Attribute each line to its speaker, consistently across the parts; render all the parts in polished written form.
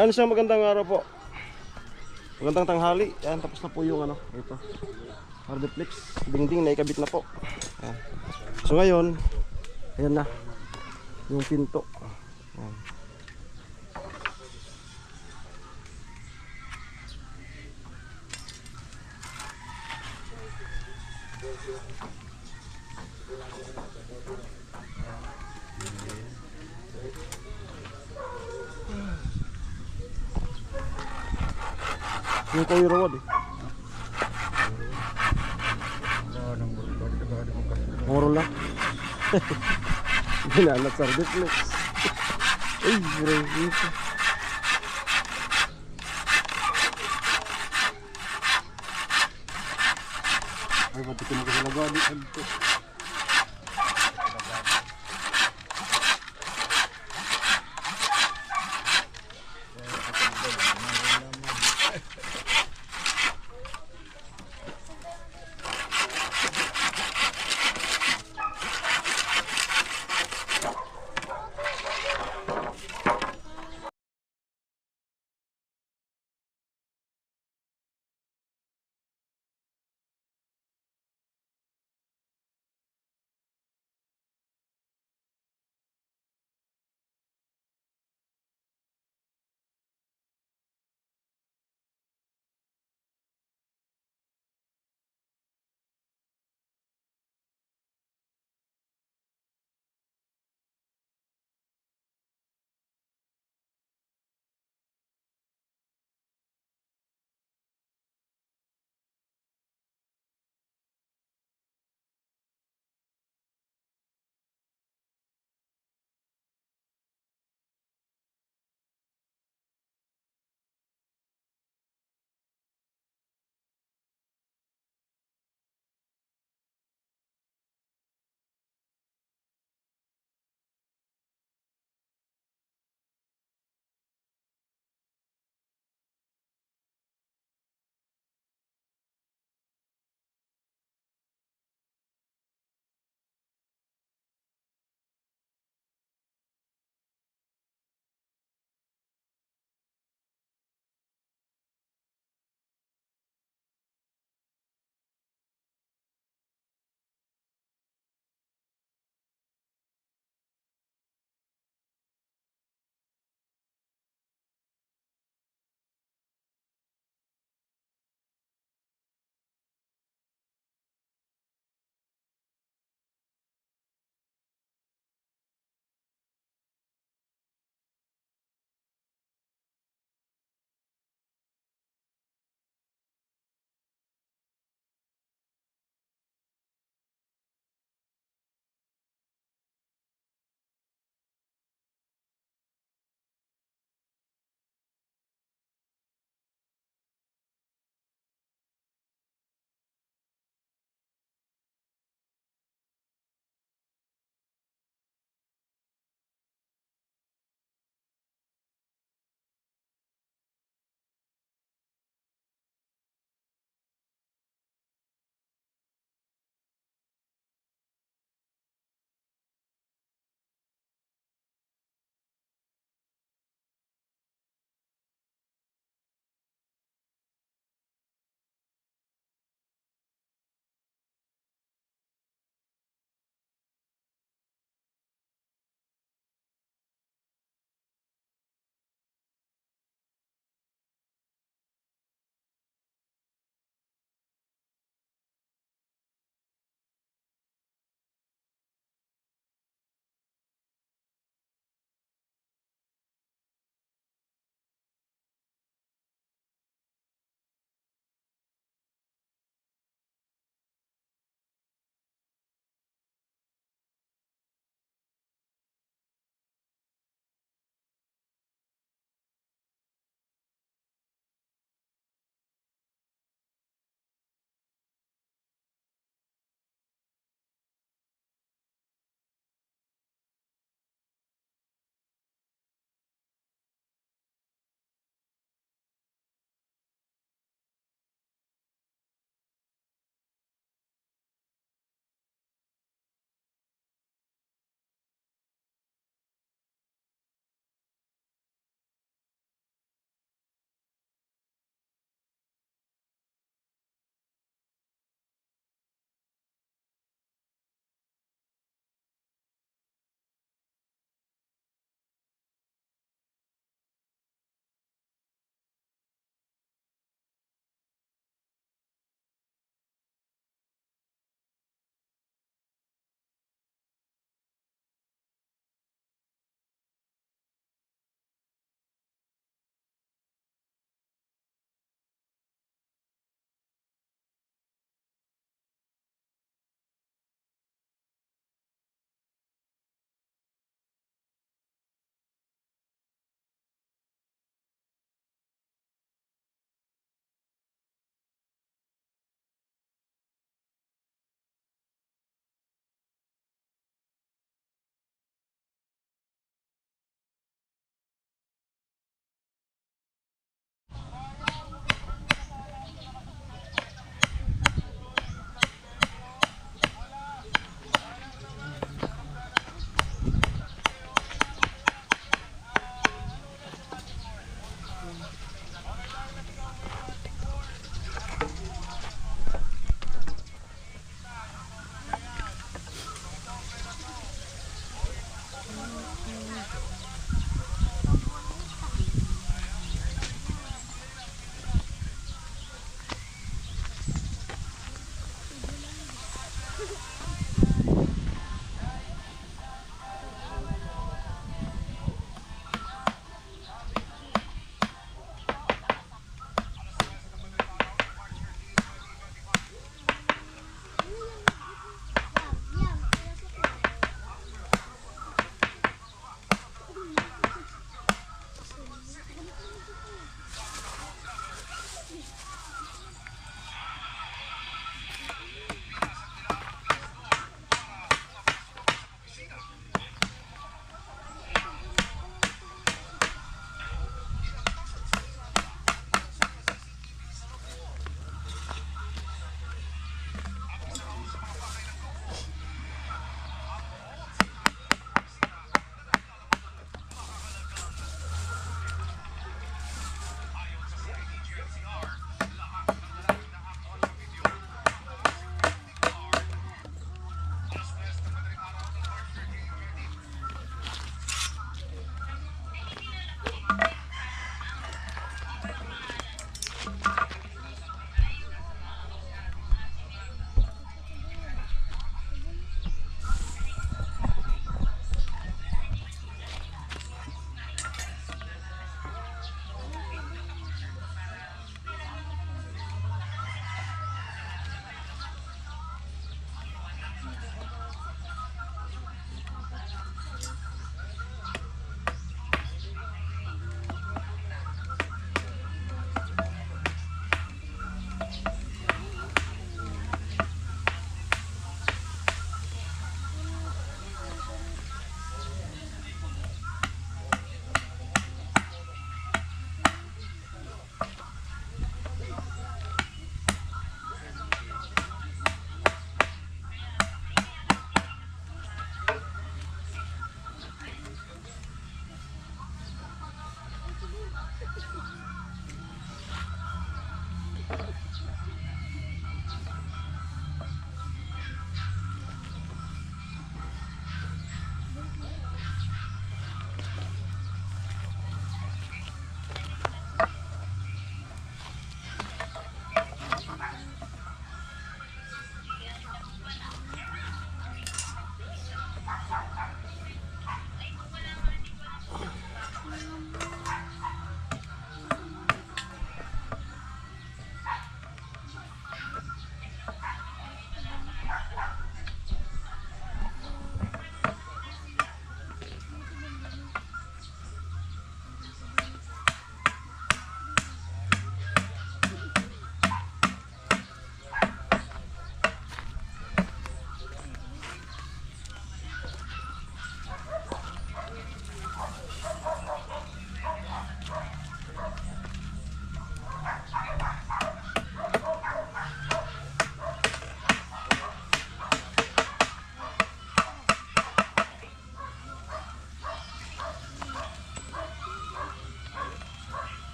Speaker 1: Ano siya, magandang araw po. Magandang tanghali. Yan, tapos na po yung ano, ito. Hardflex, dingding na ikabit na po. Yan. So ngayon, ayan na yung pinto. Yan. Yung Kuya Rod eh. Murol na. Ginanat sa Hardflex. Ay, bro. Ay, pati ko sa lagadi.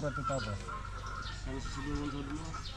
Speaker 2: mura ito tapos.
Speaker 1: Ano sa silingan sa dito?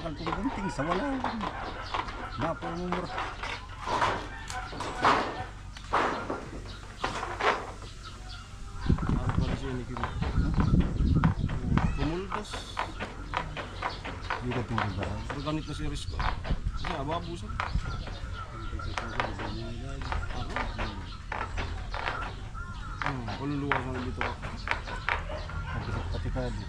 Speaker 2: Bakal kong gunting sa wala. Napumumura.
Speaker 1: Ano pala siya ni Kimi? Pumulbos.
Speaker 2: Hindi ka tingin ba?
Speaker 1: Pero ganit na si Rizko. Kasi ababusan. Kaluluwa sa dito ka.
Speaker 2: Pati ka di.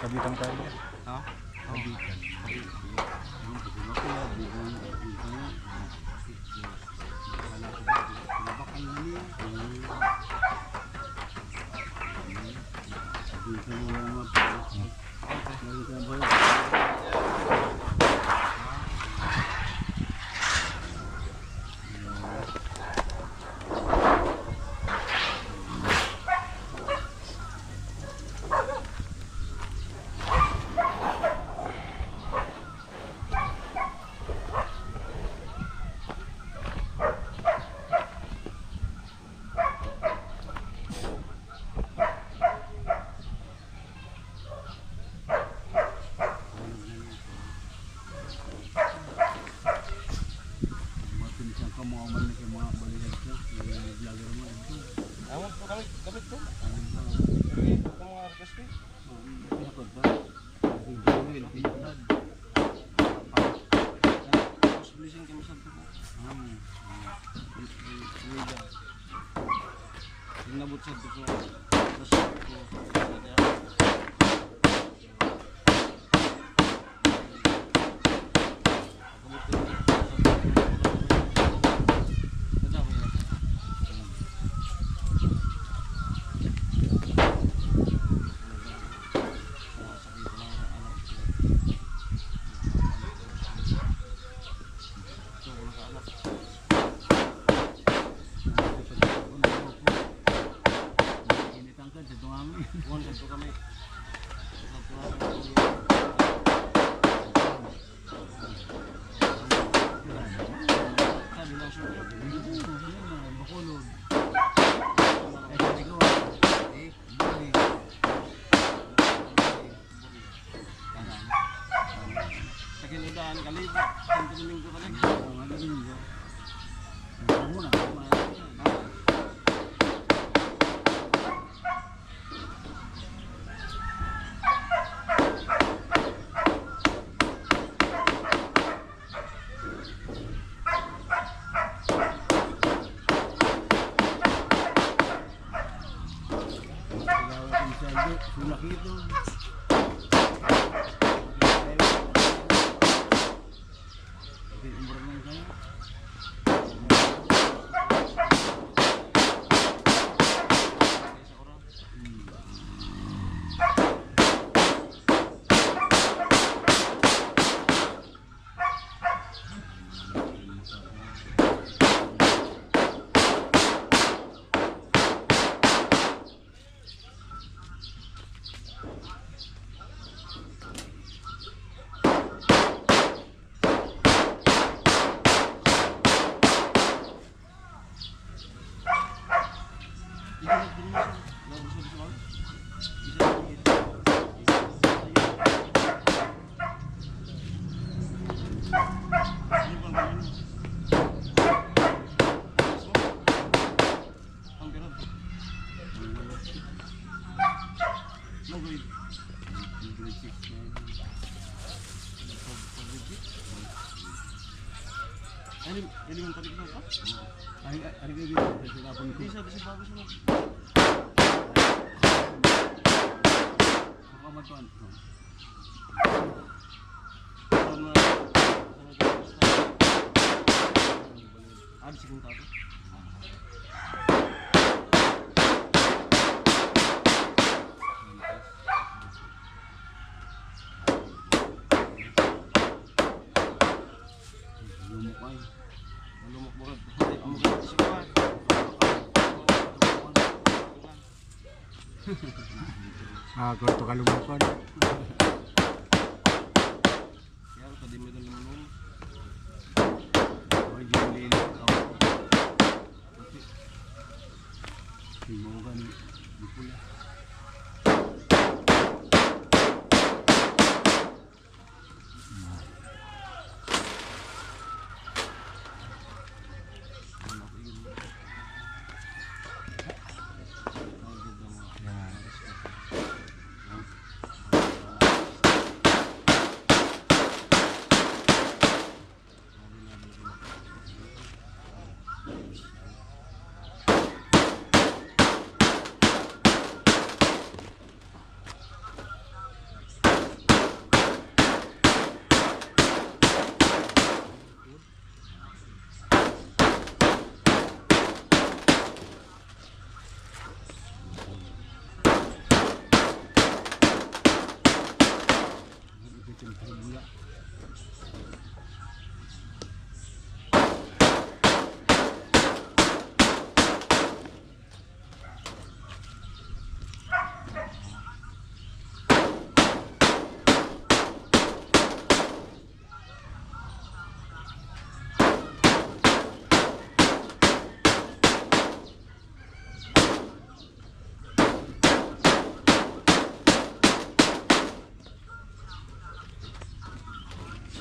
Speaker 2: Kabitan tayo.
Speaker 1: Ha?
Speaker 2: Kabitan.
Speaker 1: sakit to. Kung mga request ko. Tapos blessing kami sa to. Yung nabot sa to ko. Tapos ko. Buwan sa to kami. Sabi lang sure. Bakulog. Sakin udaan kalibot. Santo Domingo ka lang. Elementary ko pa?
Speaker 2: Ari kayo dito, sinapon ko.
Speaker 1: Bisa bagus mo.
Speaker 2: Kamatuan.
Speaker 1: Ada siguro tato. Lumok banget. Mungkin semua.
Speaker 2: Kalau tu kalau bukan.
Speaker 1: Ya, tadi medan menung.
Speaker 2: Oh, jadi ini kau. Mau kan dipula.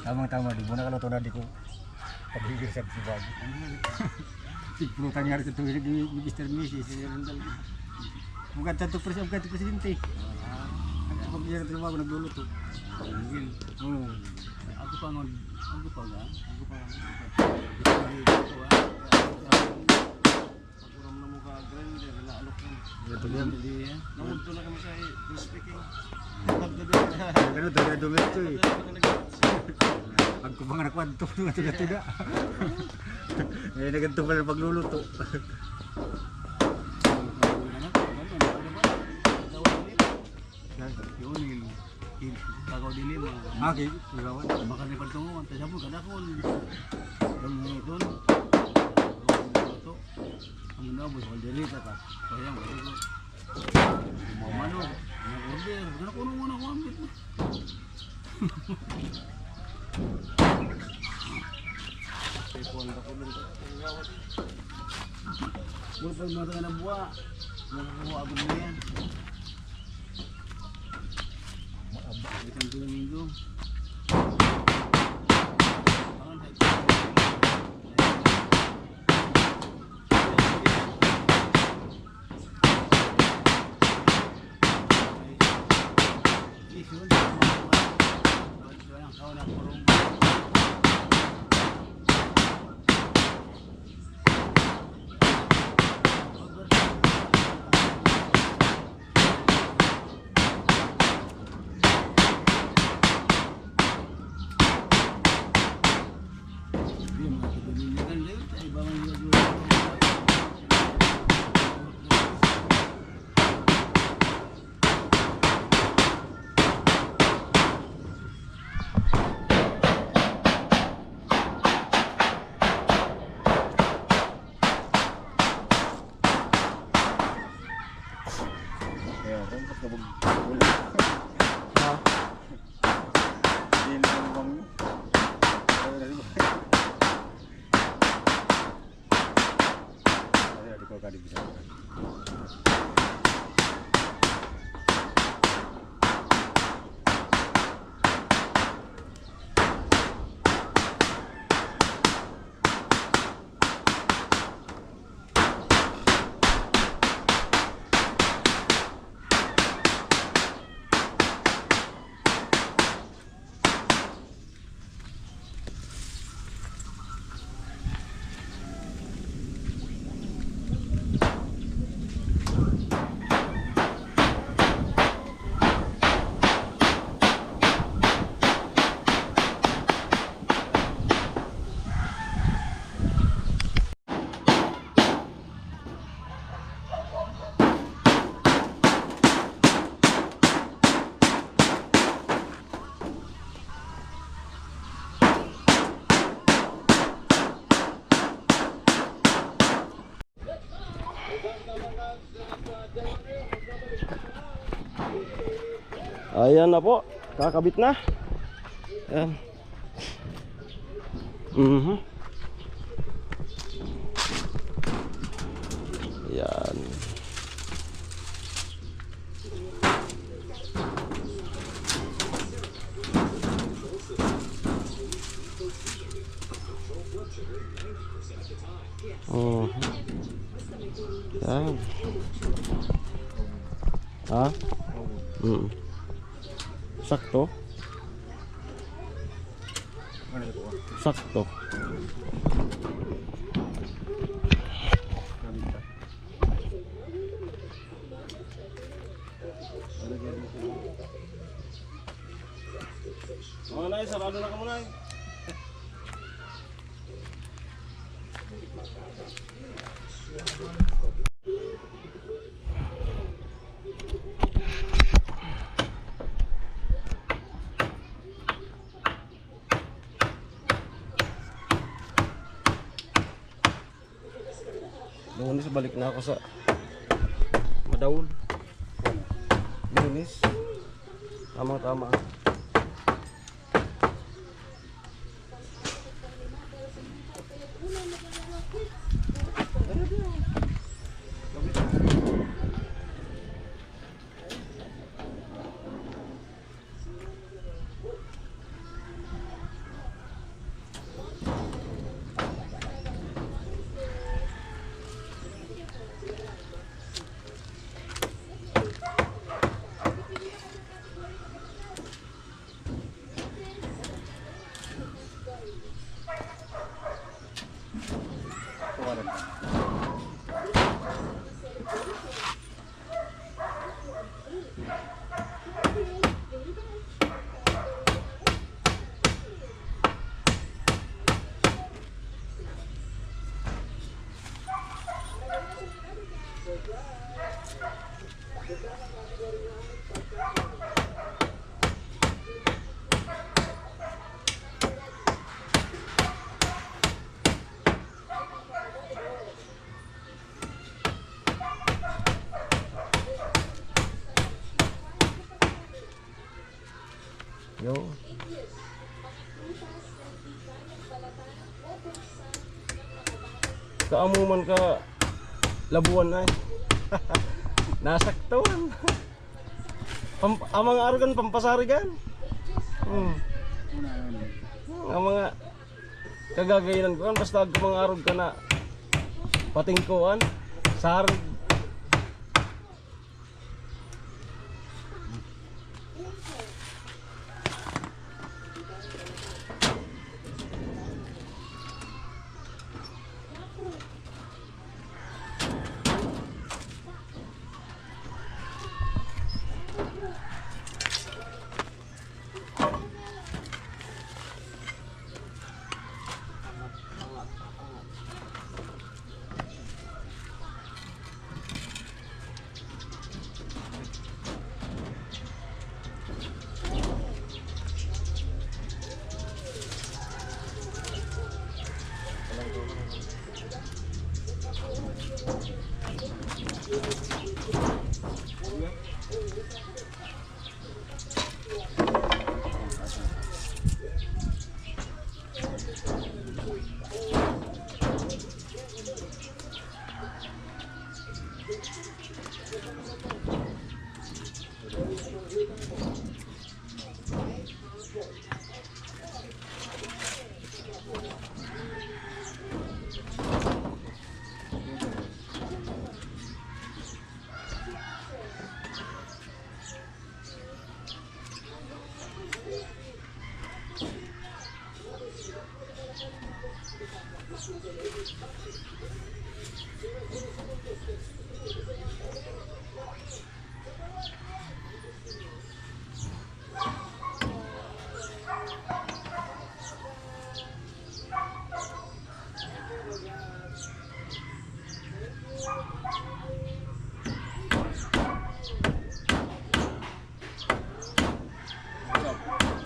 Speaker 2: Tama-tama di muna kalau tuh di ko pagigil sa sibag. Siguro tanyari sa tuwid di Mr. Mrs. Bukan satu presidente. Kapag yan ang trabaho, nagluluto. Oo.
Speaker 3: Ako pa nga.
Speaker 1: Pag-uram na mo ka grinder, naalok mo.
Speaker 2: Ito yan.
Speaker 1: Namunto na kami sa speaking.
Speaker 2: Ganun, taga-dumit ito eh. Pag kumanganak pa, ito nga tuga-tuga. Ngayon naganto pala pagluluto.
Speaker 3: Yun, kagaw dilim.
Speaker 2: Okay, ilawan.
Speaker 3: Baka ni pagtungo, tayo mo kada ko. Dong doon. Ito. Ang na bus wal dili ta. Sayang ko. Mau mano, ang order, kana kuno mo na ko ambit mo.
Speaker 1: Telepon ako lang.
Speaker 3: Mula pa mo ta na buwa. Mo abot mo yan. Itang domingo.
Speaker 2: Kaya, rumpot na bag.
Speaker 1: Ha?
Speaker 2: Hindi na ang bang. Ay, di ko kadig bisa.
Speaker 1: Ayan na po, kakabit na. Ayan. Ayan. Ayan. Ha? Sakto.
Speaker 2: Ano ito?
Speaker 1: Sakto. Oh, nay, sarado na ka muna. Lunes balik na ako sa Madaul. Lunes. Tama-tama. Yo. Kaamuman ka labuan ay. Nasaktawan. Ang mga argan pampasarigan. Ang mga kagagayinan ko kan basta ag mga arog ka na patingkuan sarig.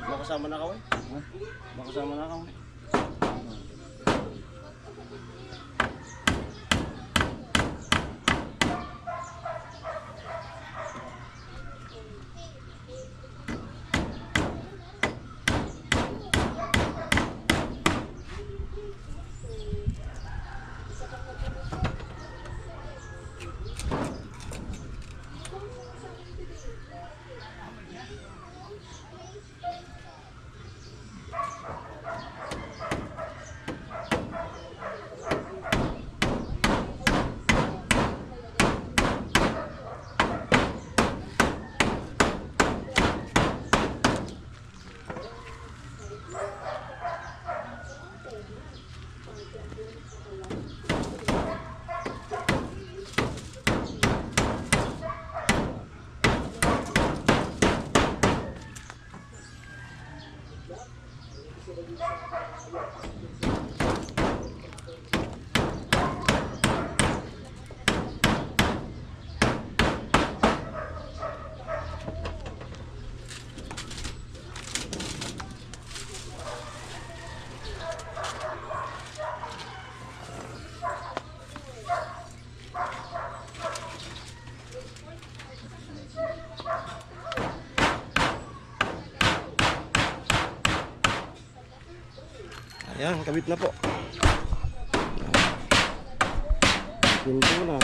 Speaker 1: Makasama na ka eh. Makasama na ka eh. Ayan, kabit na po. Pinto na.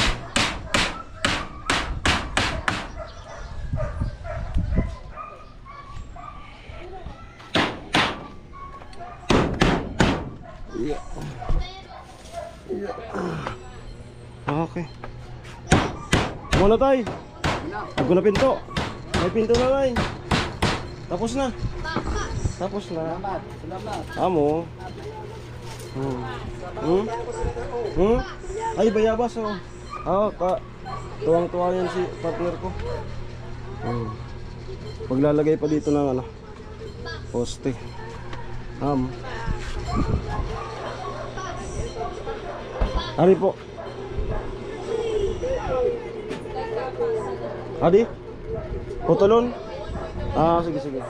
Speaker 1: Yeah. Yeah. Okay. Muna tayo. Ako na pinto. May pinto na tayo. Tapos na. Tapos na.
Speaker 3: Salamat.
Speaker 1: Amo. Ay, bayabas oh. Tuwang-tuwa yan si partner ko. Paglalagay pa dito ng ano, poste. Ari po. Adi? Putulon? Sige, sige.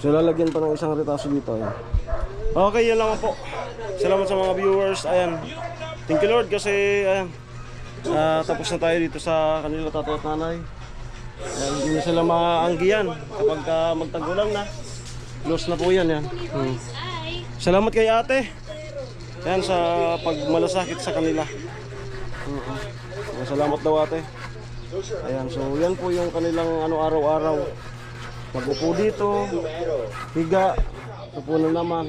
Speaker 1: So lalagyan pa ng isang retaso dito. Ayan. Okay, yun lang po. salamat sa mga viewers. Ayan. Thank you Lord kasi ayan. Tapos na tayo dito sa kanila tatay at nanay. Ayan, hindi na sila maanggiyan kapag magtagulang na. Close na po yan. Yan. Salamat kay ate. Ayan sa pagmalasakit sa kanila. Salamat daw ate. Ayan, so yan po yung kanilang araw-araw. Mag-upo dito, higa, upo na naman.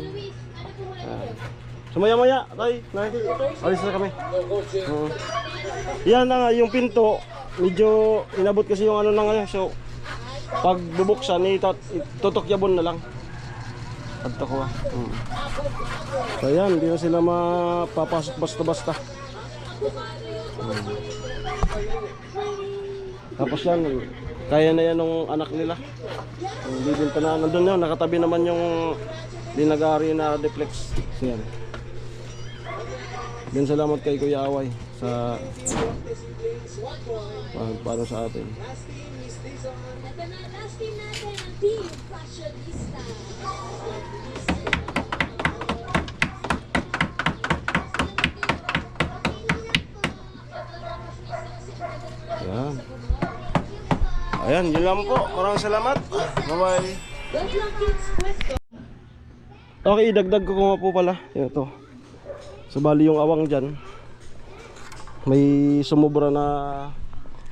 Speaker 1: Ayan. So maya-maya, tay, alis na kami. Yan na nga, yung pinto, medyo inabot kasi yung so pag bubuksan, tutokyabon na lang. Adto ko So yan, hindi na sila mapapasok basta-basta. Tapos yan, kaya na yan ng anak nila. Bibinta na, nandun yun, nakatabi naman yung dinagari na duplex. So yan. Din salamat kay Kuya Away sa para sa atin. Ayan. Ayan, yun lang po. Maraming salamat. Bye-bye. Okay, dagdag ko nga po pala. Ito. So bali yung awang dyan, may sumubra na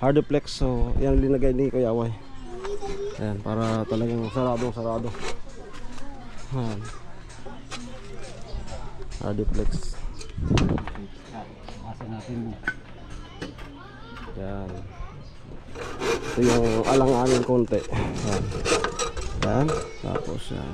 Speaker 1: hardiplex. So yan linagay ni Kuya Away. Ayan, para talagang sarado. Ayan. Hardiplex.
Speaker 2: Asa natin.
Speaker 1: Yan. Ito yung alang-alang konti. Yan. Yan. Tapos yan.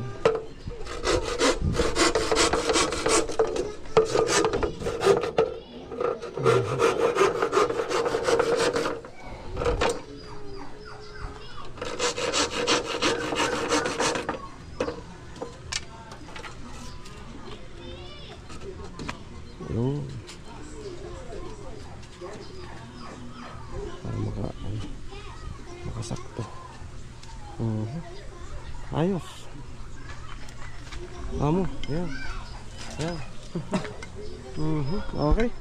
Speaker 1: Yun. Para makasakto. Ayos. Amo, yan. Yan. Okay.